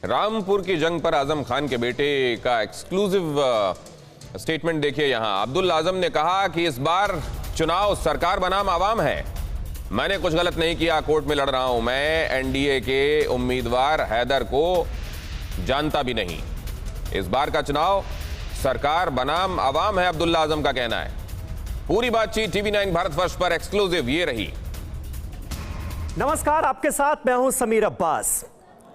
रामपुर की जंग पर आजम खान के बेटे का एक्सक्लूसिव स्टेटमेंट देखिए यहां। अब्दुल आजम ने कहा कि इस बार चुनाव सरकार बनाम आवाम है। मैंने कुछ गलत नहीं किया, कोर्ट में लड़ रहा हूं। मैं एनडीए के उम्मीदवार हैदर को जानता भी नहीं। इस बार का चुनाव सरकार बनाम आवाम है, अब्दुल्ला आजम का कहना है। पूरी बातचीत TV9 भारतवर्ष पर एक्सक्लूसिव ये रही। नमस्कार, आपके साथ मैं हूं समीर अब्बास।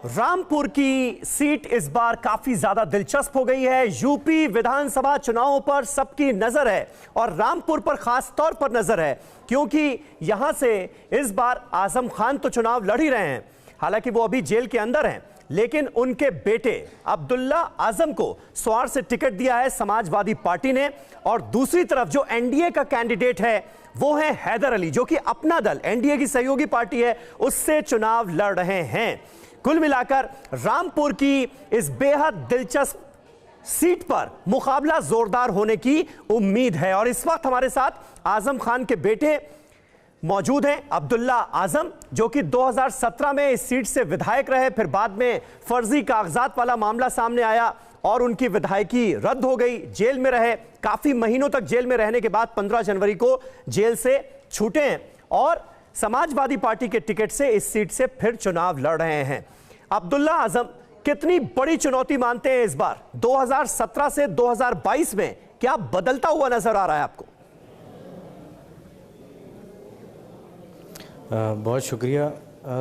रामपुर की सीट इस बार काफी ज्यादा दिलचस्प हो गई है। यूपी विधानसभा चुनावों पर सबकी नजर है और रामपुर पर खास तौर पर नजर है, क्योंकि यहां से इस बार आजम खान तो चुनाव लड़ ही रहे हैं। हालांकि वो अभी जेल के अंदर हैं, लेकिन उनके बेटे अब्दुल्ला आजम को स्वार से टिकट दिया है समाजवादी पार्टी ने। और दूसरी तरफ जो एनडीए का कैंडिडेट है वो है हैदर अली, जो कि अपना दल एनडीए की सहयोगी पार्टी है, उससे चुनाव लड़ रहे हैं। कुल मिलाकर रामपुर की इस बेहद दिलचस्प सीट पर मुकाबला जोरदार होने की उम्मीद है। और इस वक्त हमारे साथ आजम खान के बेटे मौजूद हैं, अब्दुल्ला आजम, जो कि 2017 में इस सीट से विधायक रहे। फिर बाद में फर्जी कागजात वाला मामला सामने आया और उनकी विधायकी रद्द हो गई, जेल में रहे। काफी महीनों तक जेल में रहने के बाद 15 जनवरी को जेल से छूटे हैं और समाजवादी पार्टी के टिकट से इस सीट से फिर चुनाव लड़ रहे हैं। अब्दुल्ला आजम, कितनी बड़ी चुनौती मानते हैं इस बार? 2017 से 2022 में क्या बदलता हुआ नजर आ रहा है आपको? बहुत शुक्रिया।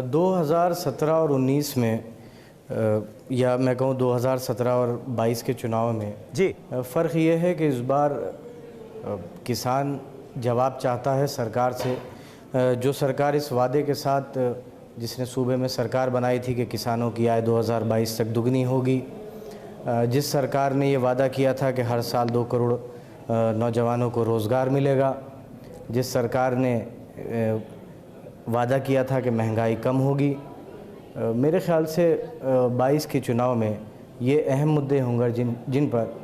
2017 और 19 में या मैं कहूँ 2017 और 22 के चुनाव में जी फ़र्क ये है कि इस बार किसान जवाब चाहता है सरकार से। जो सरकार इस वादे के साथ जिसने सूबे में सरकार बनाई थी कि किसानों की आय 2022 तक दुगनी होगी, जिस सरकार ने ये वादा किया था कि हर साल 2 करोड़ नौजवानों को रोज़गार मिलेगा, जिस सरकार ने वादा किया था कि महंगाई कम होगी, मेरे ख्याल से 22 के चुनाव में ये अहम मुद्दे होंगे जिन पर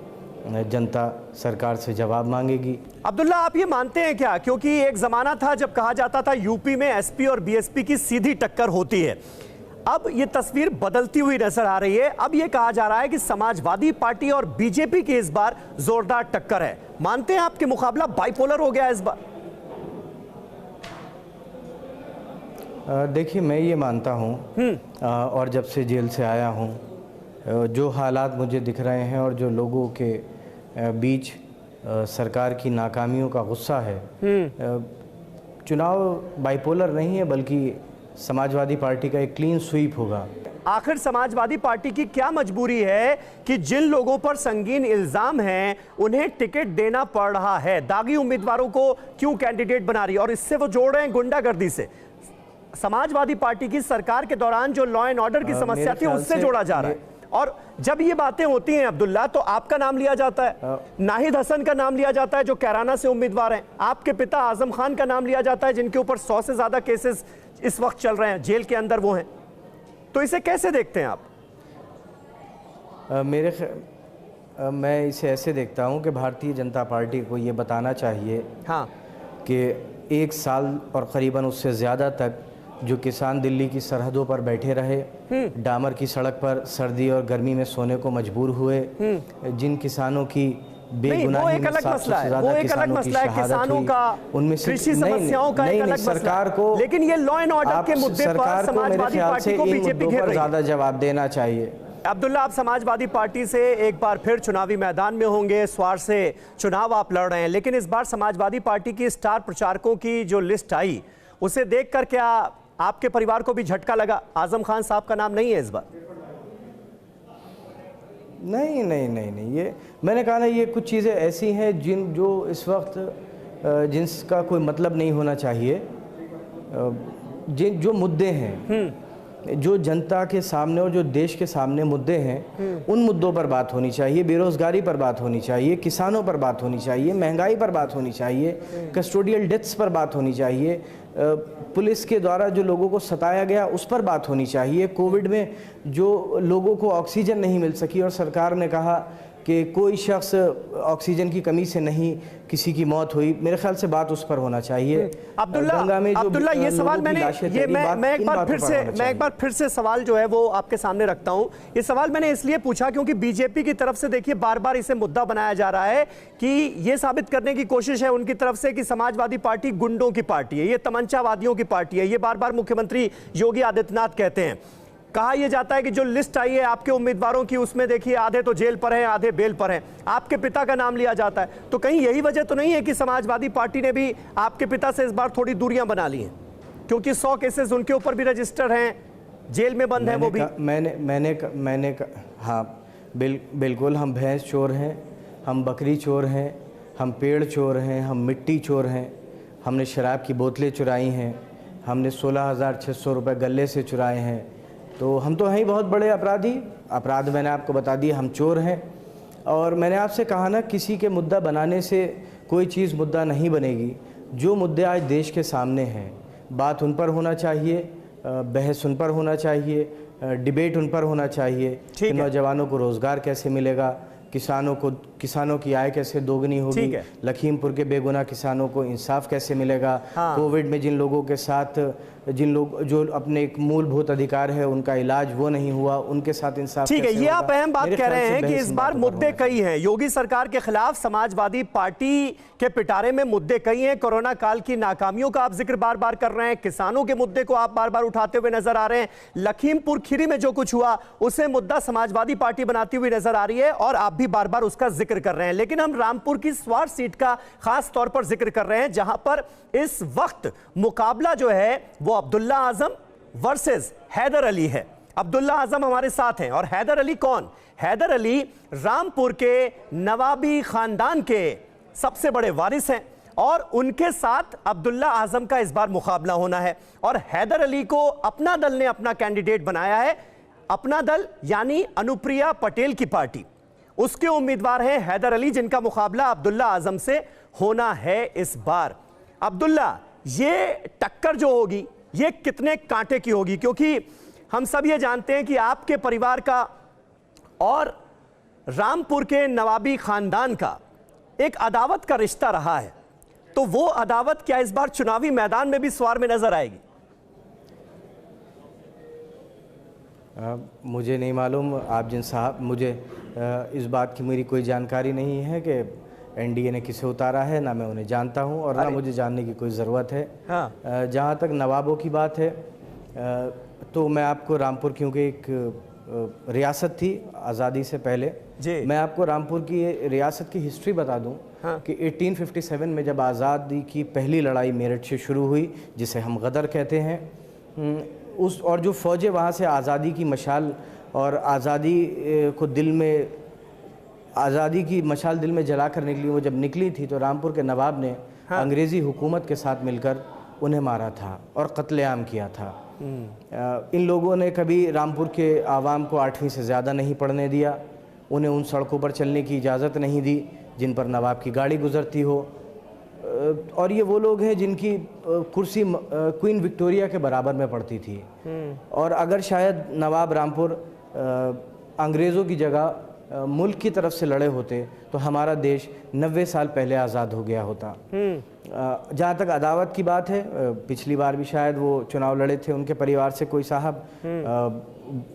जनता सरकार से जवाब मांगेगी। अब्दुल्ला, आप ये मानते हैं क्या? क्योंकि एक ज़माना था जब कहा जाता था यूपी में एसपी और बीएसपी की सीधी टक्कर होती है। अब ये तस्वीर बदलती हुई नजर आ रही है। अब ये कहा जा रहा है कि समाजवादी पार्टी और बीजेपी की इस बार जोरदार टक्कर है। मानते हैं आपके मुकाबला बाइपोलर हो गया इस बार? देखिए, मैं ये मानता हूँ और जब से जेल से आया हूँ, जो हालात मुझे दिख रहे हैं और जो लोगों के बीच सरकार की नाकामियों का गुस्सा है, चुनाव बाइपोलर नहीं है बल्कि समाजवादी पार्टी का एक क्लीन स्वीप होगा। आखिर समाजवादी पार्टी की क्या मजबूरी है कि जिन लोगों पर संगीन इल्जाम हैं उन्हें टिकट देना पड़ रहा है? दागी उम्मीदवारों को क्यों कैंडिडेट बना रही है? और इससे वो जोड़ रहे हैं गुंडागर्दी से। समाजवादी पार्टी की सरकार के दौरान जो लॉ एंड ऑर्डर की समस्या थी उससे जोड़ा जा रहा है। और जब ये बातें होती हैं अब्दुल्ला, तो आपका नाम लिया जाता है, नाहिद हसन का नाम लिया जाता है जो कैराना से उम्मीदवार हैं, आपके पिता आजम खान का नाम लिया जाता है जिनके ऊपर 100 से ज्यादा केसेस इस वक्त चल रहे हैं, जेल के अंदर वो हैं। तो इसे कैसे देखते हैं आप? मैं इसे ऐसे देखता हूं कि भारतीय जनता पार्टी को ये बताना चाहिए कि 1 साल और करीबन उससे ज़्यादा तक जो किसान दिल्ली की सरहदों पर बैठे रहे, डामर की सड़क पर सर्दी और गर्मी में सोने को मजबूर हुए, जिन किसानों की बेगुनाही में 700 से ज़्यादा किसानों की शहादत हुई, उनमें से समस्याओं का एक अलग सरकार को, लेकिन ये लॉ एंड ऑर्डर के मुद्दे पर समाजवादी पार्टी को बीजेपी घेर रही है। ज़्यादा जवाब देना चाहिए। अब्दुल्ला, आप समाजवादी पार्टी से एक बार फिर चुनावी मैदान में होंगे, स्वार से चुनाव आप लड़ रहे हैं, लेकिन इस बार समाजवादी पार्टी की स्टार प्रचारकों की जो लिस्ट आई उसे देखकर क्या आपके परिवार को भी झटका लगा? आजम खान साहब का नाम नहीं है इस बार? नहीं, ये मैंने कहा ना, ये कुछ चीज़ें ऐसी हैं जो इस वक्त जिनका कोई मतलब नहीं होना चाहिए। जो मुद्दे हैं, जो जनता के सामने और जो देश के सामने मुद्दे हैं, उन मुद्दों पर बात होनी चाहिए। बेरोजगारी पर बात होनी चाहिए, किसानों पर बात होनी चाहिए, महंगाई पर बात होनी चाहिए, कस्टोडियल डेथ्स पर बात होनी चाहिए, पुलिस के द्वारा जो लोगों को सताया गया उस पर बात होनी चाहिए, कोविड में जो लोगों को ऑक्सीजन नहीं मिल सकी और सरकार ने कहा कि कोई शख्स ऑक्सीजन की कमी से नहीं किसी की मौत हुई, मेरे ख्याल से बात उस पर होना चाहिए। अब्दुल्ला ये सवाल मैं एक बार फिर से सवाल जो है वो आपके सामने रखता हूं। ये सवाल मैंने इसलिए पूछा क्योंकि बीजेपी की तरफ से देखिए बार बार इसे मुद्दा बनाया जा रहा है कि ये साबित करने की कोशिश है उनकी तरफ से कि समाजवादी पार्टी गुंडों की पार्टी है, ये तमंचावादियों की पार्टी है। ये बार बार मुख्यमंत्री योगी आदित्यनाथ कहते हैं। कहा यह जाता है कि जो लिस्ट आई है आपके उम्मीदवारों की, उसमें देखिए आधे तो जेल पर हैं, आधे बेल पर हैं, आपके पिता का नाम लिया जाता है। तो कहीं यही वजह तो नहीं है कि समाजवादी पार्टी ने भी आपके पिता से इस बार थोड़ी दूरियां बना ली हैं, क्योंकि 100 केसेस उनके ऊपर भी रजिस्टर हैं, जेल में बंद है वो भी। हाँ बिल्कुल, हम भैंस चोर हैं, हम बकरी चोर हैं, हम पेड़ चोर हैं, हम मिट्टी चोर हैं, हमने शराब की बोतलें चुराई हैं, हमने 16,600 रुपये गले से चुराए हैं। तो हम तो हैं ही बहुत बड़े अपराधी। अपराध मैंने आपको बता दिया, हम चोर हैं। और मैंने आपसे कहा ना, किसी के मुद्दा बनाने से कोई चीज़ मुद्दा नहीं बनेगी। जो मुद्दे आज देश के सामने हैं, बात उन पर होना चाहिए, बहस उन पर होना चाहिए, डिबेट उन पर होना चाहिए कि नौजवानों को रोज़गार कैसे मिलेगा, किसानों की आय कैसे दोगुनी होगी, लखीमपुर के बेगुनाह किसानों को इंसाफ कैसे मिलेगा, कोविड में जिन लोगों के साथ जो अपने एक मूलभूत अधिकार है उनका इलाज वो नहीं हुआ, उनके साथ इंसाफ। ठीक है, ये आप अहम बात कह रहे हैं कि इस बार मुद्दे कई हैं। योगी सरकार के खिलाफ समाजवादी पार्टी के पिटारे में मुद्दे कई हैं। कोरोना काल की नाकामियों का आप जिक्र बार बार कर रहे हैं, किसानों के मुद्दे को आप बार बार उठाते हुए नजर आ रहे हैं, लखीमपुर खीरी में जो कुछ हुआ उसे मुद्दा समाजवादी पार्टी बनाती हुई नजर आ रही है और आप भी बार बार उसका जिक्र कर रहे हैं। लेकिन हम रामपुर की स्वार सीट का खास तौर पर जिक्र कर रहे हैं, जहां पर इस वक्त मुकाबला जो है वो अब्दुल्ला आजम वर्सेस हैदर अली है। अब्दुल्ला आजम हमारे साथ हैं और हैदर अली कौन? हैदर अली रामपुर के नवाबी खानदान के सबसे बड़े वारिस हैं और उनके साथ अब्दुल्ला आजम का इस बार मुकाबला होना है। और हैदर अली को अपना दल ने अपना कैंडिडेट बनाया है। अपना दल यानी अनुप्रिया पटेल की पार्टी, उसके उम्मीदवार हैं हैदर अली, जिनका मुकाबला अब्दुल्ला आजम से होना है इस बार। अब्दुल्ला, ये टक्कर जो होगी ये कितने कांटे की होगी? क्योंकि हम सब ये जानते हैं कि आपके परिवार का और रामपुर के नवाबी खानदान का एक अदावत का रिश्ता रहा है, तो वो अदावत क्या इस बार चुनावी मैदान में भी स्वार में नजर आएगी? मुझे नहीं मालूम, आप जिन साहब, मुझे इस बात की मेरी कोई जानकारी नहीं है कि एनडीए ने किसे उतारा है, ना मैं उन्हें जानता हूं और ना मुझे जानने की कोई ज़रूरत है। हाँ। जहाँ तक नवाबों की बात है, तो मैं आपको रामपुर, क्योंकि एक रियासत थी आज़ादी से पहले, मैं आपको रामपुर की रियासत की हिस्ट्री बता दूं। हाँ। कि 1857 में जब आज़ादी की पहली लड़ाई मेरठ से शुरू हुई, जिसे हम गदर कहते हैं, उस और जो फ़ौजें वहाँ से आज़ादी की मशाल और आज़ादी को दिल में, आज़ादी की मशाल दिल में जला कर निकली, वो जब निकली थी तो रामपुर के नवाब ने अंग्रेज़ी हुकूमत के साथ मिलकर उन्हें मारा था और कत्लेआम किया था। इन लोगों ने कभी रामपुर के आवाम को 8वीं से ज़्यादा नहीं पढ़ने दिया, उन्हें उन सड़कों पर चलने की इजाज़त नहीं दी जिन पर नवाब की गाड़ी गुजरती हो। और ये वो लोग हैं जिनकी कुर्सी क्वीन विक्टोरिया के बराबर में पड़ती थी। और अगर शायद नवाब रामपुर अंग्रेज़ों की जगह मुल्क की तरफ से लड़े होते तो हमारा देश 90 साल पहले आज़ाद हो गया होता। जहाँ तक अदावत की बात है, पिछली बार भी शायद वो चुनाव लड़े थे उनके परिवार से कोई साहब,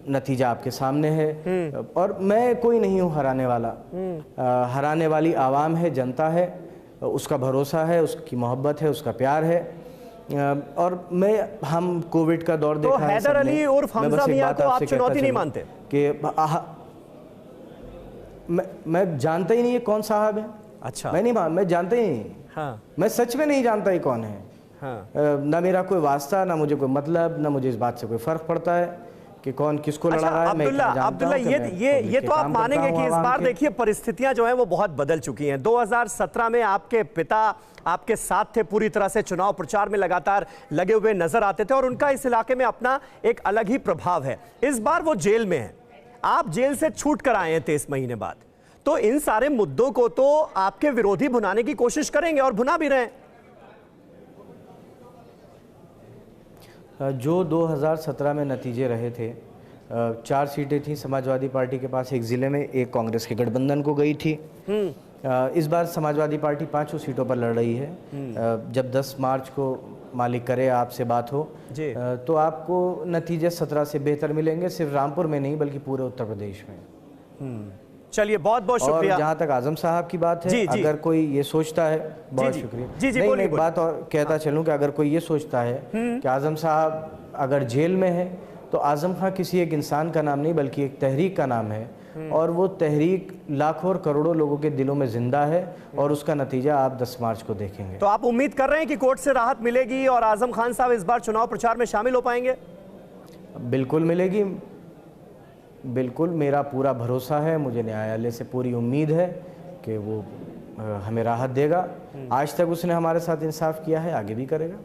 नतीजा आपके सामने है। और मैं कोई नहीं हूँ हराने वाला, हराने वाली आवाम है, जनता है, उसका भरोसा है, उसकी मोहब्बत है, उसका प्यार है। और हम कोविड का दौर देखा है। हैदर अली और हमजा मियां को आप चुनौती नहीं मानते? कि मैं जानता ही नहीं है कौन साहब है। अच्छा, मैं जानता ही नहीं। हाँ। मैं सच में नहीं जानता ही कौन है। हाँ। ना मेरा कोई वास्ता, ना मुझे कोई मतलब, ना मुझे इस बात से कोई फर्क पड़ता है कि कौन किसको लड़ा रहा है। अब्दुल्ला, ये तो आप मानेंगे कि इस बार देखिए परिस्थितियां जो हैं वो बहुत बदल चुकी हैं। 2017 में आपके पिता आपके साथ थे, पूरी तरह से चुनाव प्रचार में लगातार लगे हुए नजर आते थे और उनका इस इलाके में अपना एक अलग ही प्रभाव है। इस बार वो जेल में है, आप जेल से छूट कर आए हैं 23 महीने बाद, तो इन सारे मुद्दों को तो आपके विरोधी भुनाने की कोशिश करेंगे और भुना भी रहे हैं। जो 2017 में नतीजे रहे थे 4 सीटें थी समाजवादी पार्टी के पास, एक ज़िले में, एक कांग्रेस के गठबंधन को गई थी। इस बार समाजवादी पार्टी 5 सीटों पर लड़ रही है। जब 10 मार्च को मालिक करे आपसे बात हो तो आपको नतीजे 17 से बेहतर मिलेंगे, सिर्फ रामपुर में नहीं बल्कि पूरे उत्तर प्रदेश में। चलिए बहुत बहुत शुक्रिया। और जहाँ तक आजम साहब की बात है, अगर कोई ये सोचता है, बहुत शुक्रिया। नहीं, एक बात और कहता चलूँ कि अगर कोई ये सोचता है कि आजम साहब अगर जेल में है तो आजम खां किसी एक इंसान का नाम नहीं बल्कि एक तहरीक का नाम है, और वो तहरीक लाखों और करोड़ों लोगों के दिलों में जिंदा है, और उसका नतीजा आप 10 मार्च को देखेंगे। तो आप उम्मीद कर रहे हैं कि कोर्ट से राहत मिलेगी और आजम खान साहब इस बार चुनाव प्रचार में शामिल हो पाएंगे? बिल्कुल मिलेगी, बिल्कुल, मेरा पूरा भरोसा है, मुझे न्यायालय से पूरी उम्मीद है कि वो हमें राहत देगा। आज तक उसने हमारे साथ इंसाफ किया है, आगे भी करेगा।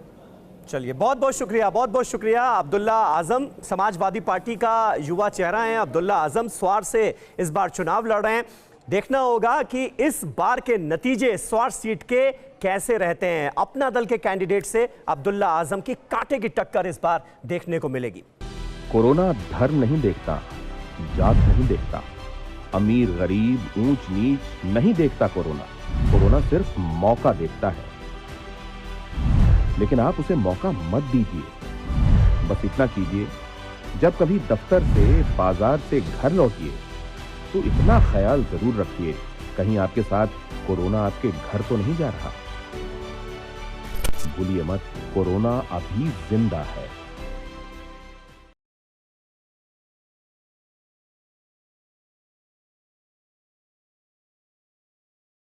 चलिए बहुत बहुत शुक्रिया, बहुत बहुत शुक्रिया। अब्दुल्ला आजम समाजवादी पार्टी का युवा चेहरा है। अब्दुल्ला आजम स्वार से इस बार चुनाव लड़ रहे हैं। देखना होगा कि इस बार के नतीजे स्वार सीट के कैसे रहते हैं। अपना दल के कैंडिडेट से अब्दुल्ला आजम की कांटे की टक्कर इस बार देखने को मिलेगी। कोरोना धर्म नहीं देखता, जात नहीं देखता, अमीर गरीब ऊंच नीच नहीं देखता। कोरोना सिर्फ मौका देखता है, लेकिन आप उसे मौका मत दीजिए। बस इतना कीजिए, जब कभी दफ्तर से बाजार से घर लौटिए तो इतना ख्याल जरूर रखिए कहीं आपके साथ कोरोना आपके घर तो नहीं जा रहा। भूलिए मत, कोरोना अभी जिंदा है।